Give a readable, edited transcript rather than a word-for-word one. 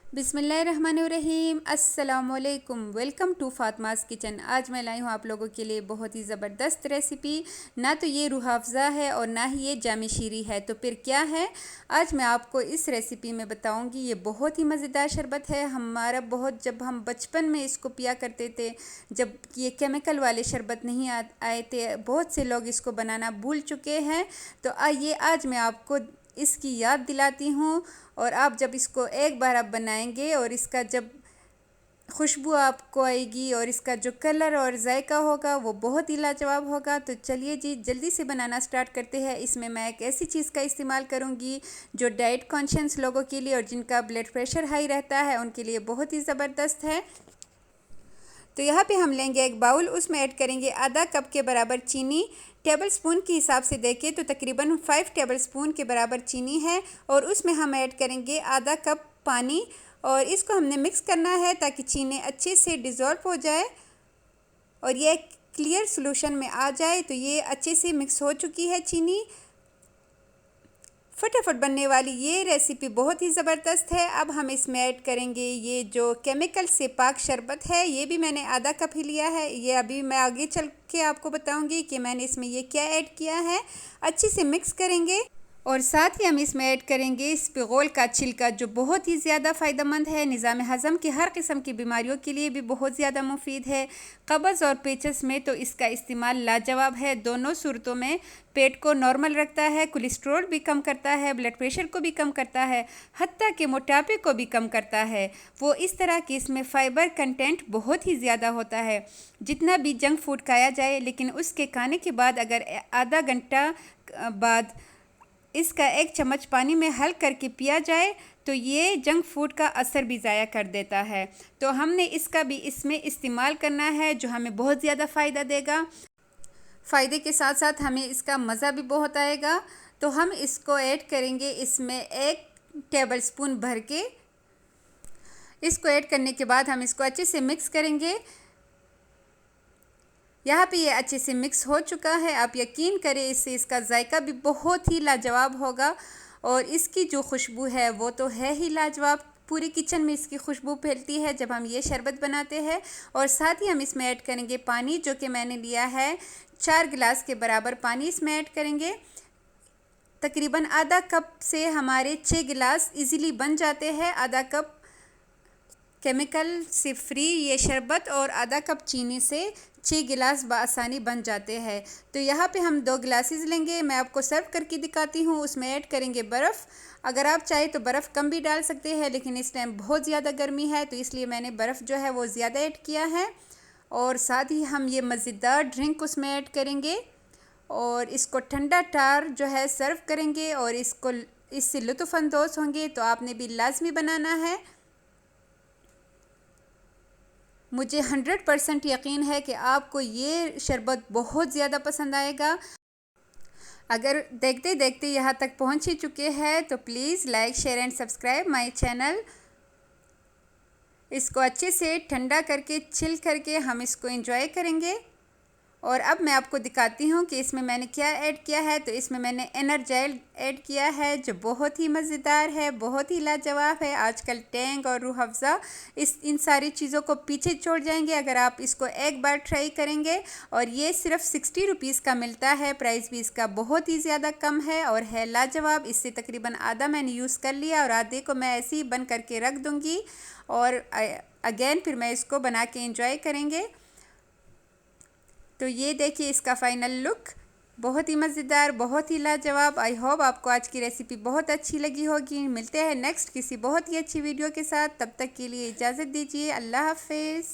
बिस्मिल्लाहिर्रहमानिर्रहीम अस्सलामुअलैकुम। Welcome to Fatima's kitchen. आज मैं लाई हूँ आप लोगों के लिए बहुत ही ज़बरदस्त रेसिपी। ना तो ये रूह अफ़ज़ा है और ना ही ये जामी शीरी है, तो फिर क्या है? आज मैं आपको इस रेसिपी में बताऊँगी। ये बहुत ही मज़ेदार शरबत है। हमारा बहुत जब हम बचपन में इसको पिया करते थे, जब ये केमिकल वाले शरबत नहीं आए थे, बहुत से लोग इसको बनाना भूल चुके हैं। तो आइए आज मैं आपको इसकी याद दिलाती हूँ। और आप जब इसको एक बार आप बनाएंगे और इसका जब खुशबू आपको आएगी और इसका जो कलर और जायका होगा वो बहुत ही लाजवाब होगा। तो चलिए जी जल्दी से बनाना स्टार्ट करते हैं। इसमें मैं एक ऐसी चीज़ का इस्तेमाल करूँगी जो डाइट कॉन्शियस लोगों के लिए और जिनका ब्लड प्रेशर हाई रहता है उनके लिए बहुत ही ज़बरदस्त है। तो यहाँ पे हम लेंगे एक बाउल, उसमें ऐड करेंगे आधा कप के बराबर चीनी। टेबल स्पून के हिसाब से देखें तो तकरीबन 5 टेबल स्पून के बराबर चीनी है। और उसमें हम ऐड करेंगे आधा कप पानी और इसको हमने मिक्स करना है ताकि चीनी अच्छे से डिज़ोल्व हो जाए और ये क्लियर सॉल्यूशन में आ जाए। तो ये अच्छे से मिक्स हो चुकी है चीनी। फटाफट बनने वाली ये रेसिपी बहुत ही ज़बरदस्त है। अब हम इसमें ऐड करेंगे ये जो केमिकल से पाक शरबत है, ये भी मैंने आधा कप ही लिया है। ये अभी मैं आगे चल के आपको बताऊंगी कि मैंने इसमें ये क्या ऐड किया है। अच्छे से मिक्स करेंगे और साथ ही हम इसमें ऐड करेंगे स्पिगोल का छिलका, जो बहुत ही ज़्यादा फ़ायदेमंद है। निज़ाम हज़म की हर किस्म की बीमारियों के लिए भी बहुत ज़्यादा मुफीद है। कब्ज़ और पेचस में तो इसका इस्तेमाल लाजवाब है। दोनों सूरतों में पेट को नॉर्मल रखता है, कोलेस्ट्रॉल भी कम करता है, ब्लड प्रेशर को भी कम करता है, हत्ता के मोटापे को भी कम करता है। वो इस तरह कि इसमें फ़ाइबर कंटेंट बहुत ही ज़्यादा होता है। जितना भी जंक फूड खाया जाए, लेकिन उसके खाने के बाद अगर आधा घंटा बाद इसका एक चम्मच पानी में हल करके पिया जाए तो ये जंक फूड का असर भी ज़ाया कर देता है। तो हमने इसका भी इसमें इस्तेमाल करना है जो हमें बहुत ज़्यादा फ़ायदा देगा। फ़ायदे के साथ साथ हमें इसका मज़ा भी बहुत आएगा। तो हम इसको ऐड करेंगे इसमें 1 टेबल स्पून भर के। इसको ऐड करने के बाद हम इसको अच्छे से मिक्स करेंगे। यहाँ पे ये अच्छे से मिक्स हो चुका है। आप यकीन करें इससे इसका जायका भी बहुत ही लाजवाब होगा और इसकी जो खुशबू है वो तो है ही लाजवाब। पूरी किचन में इसकी खुशबू फैलती है जब हम ये शरबत बनाते हैं। और साथ ही हम इसमें ऐड करेंगे पानी, जो कि मैंने लिया है 4 गिलास के बराबर पानी इसमें ऐड करेंगे। तकरीबन आधा कप से हमारे 6 गिलास इजीली बन जाते हैं। आधा कप केमिकल से फ्री ये शरबत और आधा कप चीनी से 6 गिलास बआसानी बन जाते हैं। तो यहाँ पे हम 2 गिलासेस लेंगे। मैं आपको सर्व करके दिखाती हूँ। उसमें ऐड करेंगे बर्फ़। अगर आप चाहें तो बर्फ़ कम भी डाल सकते हैं, लेकिन इस टाइम बहुत ज़्यादा गर्मी है तो इसलिए मैंने बर्फ़ जो है वो ज़्यादा ऐड किया है। और साथ ही हम ये मज़ेदार ड्रिंक उसमें ऐड करेंगे और इसको ठंडा टार जो है सर्व करेंगे और इससे लुत्फ़अंदोज़ होंगे। तो आपने भी लाजमी बनाना है। मुझे 100% यकीन है कि आपको ये शरबत बहुत ज़्यादा पसंद आएगा। अगर देखते देखते यहाँ तक पहुँच ही चुके हैं तो please like share and subscribe my channel. इसको अच्छे से ठंडा करके चिल करके हम इसको एंजॉय करेंगे। और अब मैं आपको दिखाती हूँ कि इसमें मैंने क्या ऐड किया है। तो इसमें मैंने एनर्जाइल ऐड किया है जो बहुत ही मज़ेदार है, बहुत ही लाजवाब है। आजकल टैंग और रूह अफ़ज़ा इन सारी चीज़ों को पीछे छोड़ जाएंगे अगर आप इसको एक बार ट्राई करेंगे। और ये सिर्फ 60 रुपीज़ का मिलता है। प्राइस भी इसका बहुत ही ज़्यादा कम है और है लाजवाब। इससे तकरीबन आधा मैंने यूज़ कर लिया और आधे को मैं ऐसे ही बंद करके रख दूँगी और अगेन फिर मैं इसको बना के एंजॉय करेंगे। तो ये देखिए इसका फ़ाइनल लुक बहुत ही मज़ेदार, बहुत ही लाजवाब। आई होप आपको आज की रेसिपी बहुत अच्छी लगी होगी। मिलते हैं नेक्स्ट किसी बहुत ही अच्छी वीडियो के साथ। तब तक के लिए इजाज़त दीजिए। अल्लाह हाफ़िज़।